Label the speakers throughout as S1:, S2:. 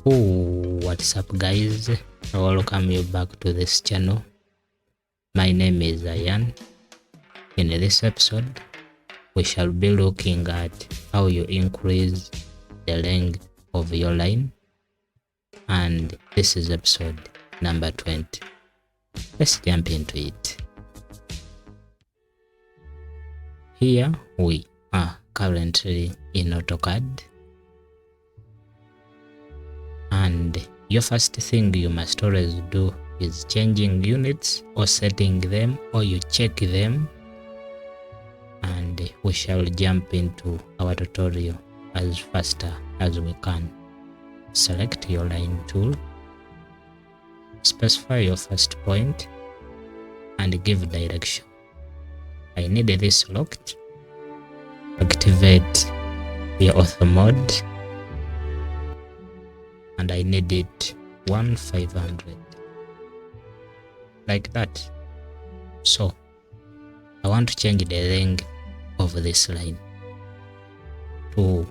S1: What's up guys, welcome you back to this channel. My name is Ian. In this episode we shall be looking at how you increase the length of your line, and this is episode number 20. Let's jump into it. Here we are currently in Autocad, and your first thing you must always do is changing units or setting them, or you check them, and we shall jump into our tutorial as faster as we can. Select your line tool, specify your first point and give direction. I need this locked. Activate your auto mode, and I need it 1500 like that. So I want to change the length of this line to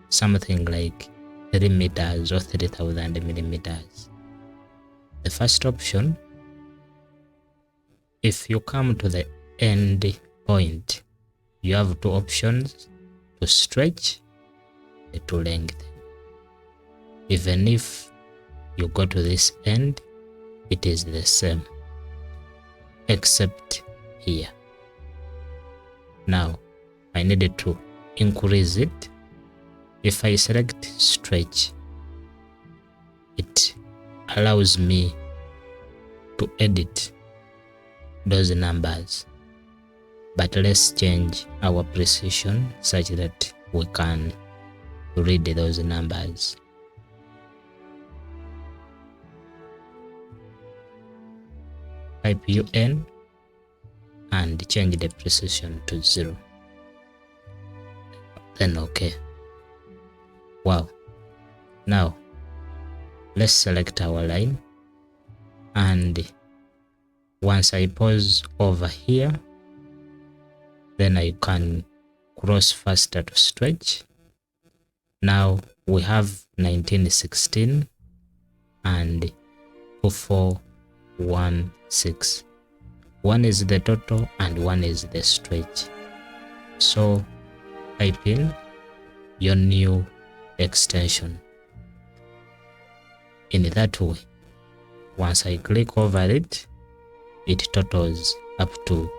S1: something like 3 meters or 3000 millimeters. The first option, if you come to the end point, you have two options: to stretch and to lengthen. Even if you go to this end, it is the same, except here. Now I needed to increase it. If I select stretch, it allows me to edit those numbers, but let's change our precision such that we can read those numbers. Type UN and change the precision to 0. Then OK. Wow. Now let's select our line, and once I pause over here, then I can cross faster to stretch. Now we have 1916 and 2416. One is the total and one is the stretch. So type in your new extension. In that way, once I click over it, it totals up to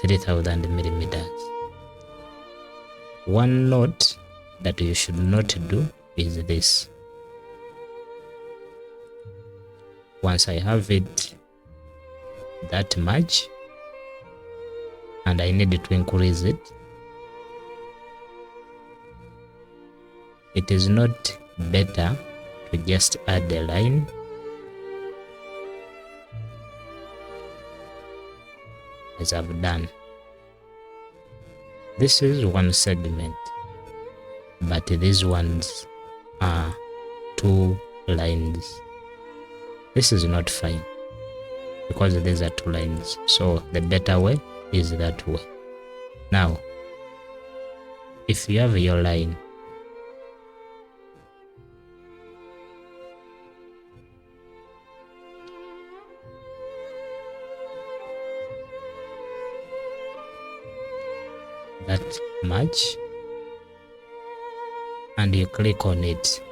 S1: 3000 millimeters. One note that you should not do is this. Once I have it that much and I need to increase it, it is not better to just add a line as I've done. This is one segment, but these ones are 2 lines. This is not fine because these are 2 lines, so the better way is that way. Now if you have your line, that much, and you click on it,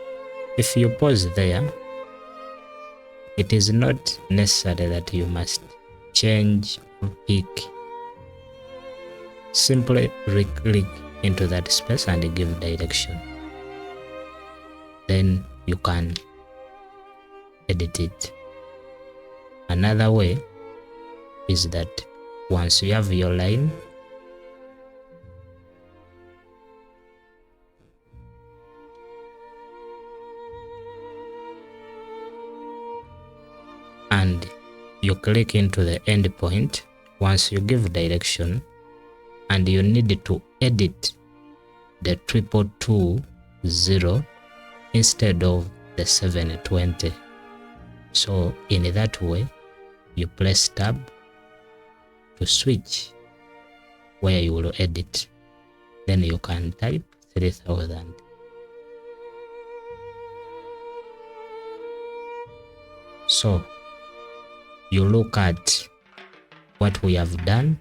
S1: if you pause there, it is not necessary that you must change or pick. Simply click into that space and give direction. Then you can edit it. Another way is that once you have your line, and you click into the end point, once you give direction, and you need to edit the 2220 instead of the 720. So in that way, you press tab to switch where you will edit. Then you can type 3000. So you look at what we have done,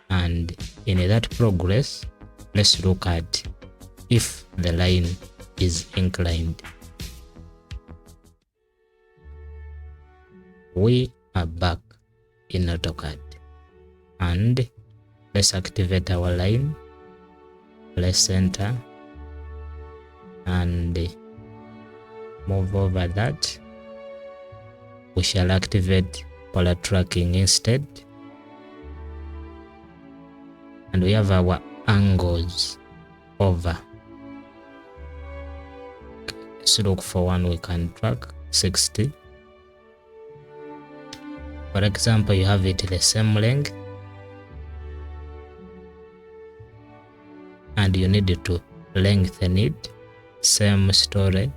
S1: and in that progress, let's look at if the line is inclined. We are back in Autocad, and let's activate our line. Let's enter and move over that. We shall activate polar tracking instead, and we have our angles over. Let's look for one we can track, 60. For example, you have it the same length, and you need to lengthen it. Same story,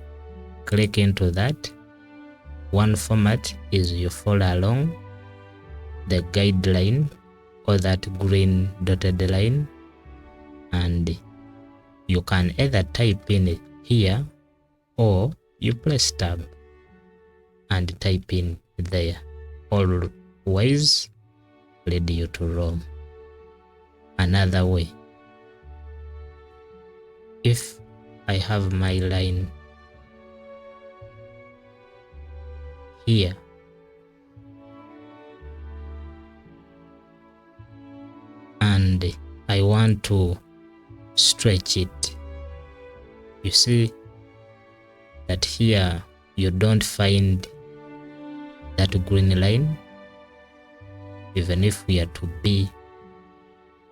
S1: click into that. One format is you follow along the guideline or that green dotted line, and you can either type in it here or you press tab and type in there. Always lead you to Rome. Another way, if I have my line here, and I want to stretch it, you see that here you don't find that green line, even if we are to be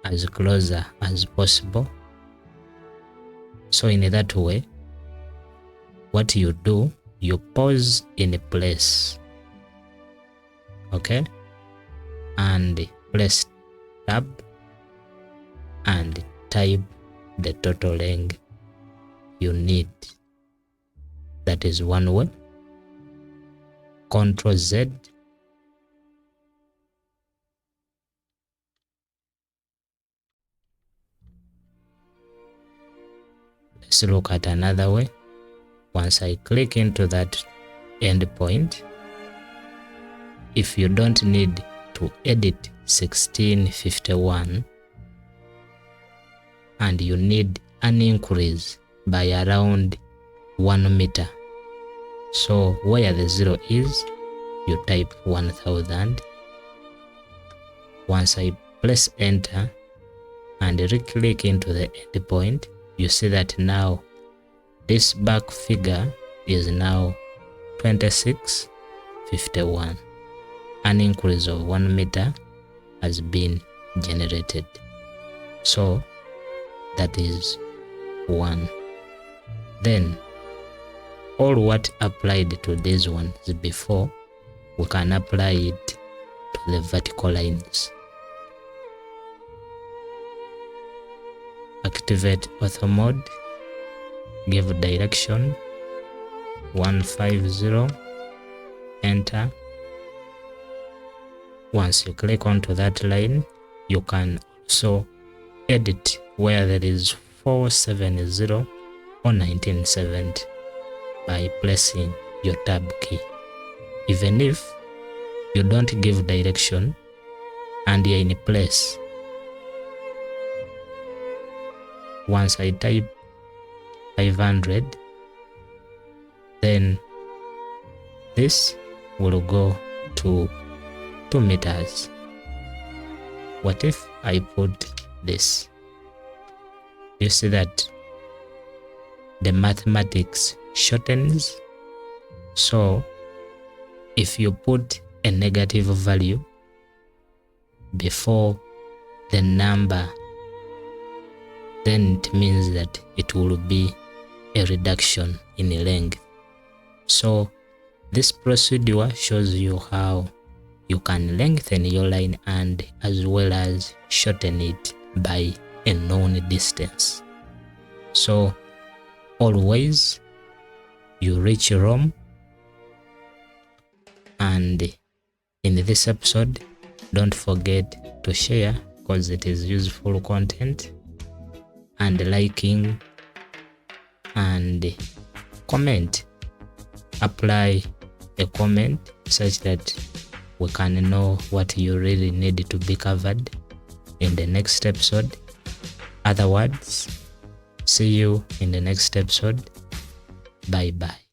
S1: as closer as possible. So in that way, what you do, you pause in place, okay, and press tab and type the total length you need. That is one way. Ctrl Z, let's look at another way. Once I click into that endpoint, if you don't need to edit 1651 and you need an increase by around 1 meter, so where the 0 is, you type 1000. Once I press enter and re-click into the endpoint, you see that now this back figure is now 2651. An increase of 1 meter has been generated. So that is one. Then all what applied to these ones before, we can apply it to the vertical lines. Activate auto mode, give direction 150, enter. Once you click onto that line, you can also edit where there is 470 or 1970 by pressing your tab key. Even if you don't give direction and you're in place, once I type 500, then this will go to 2 meters. What if I put this? You see that the mathematics shortens. So if you put a negative value before the number, then it means that it will be a reduction in length. So this procedure shows you how you can lengthen your line and as well as shorten it by a known distance. So always you reach Rome. And in this episode, don't forget to share because it is useful content, and liking and comment. Apply a comment such that we can know what you really need to be covered in the next episode. Otherwise, see you in the next episode. Bye bye.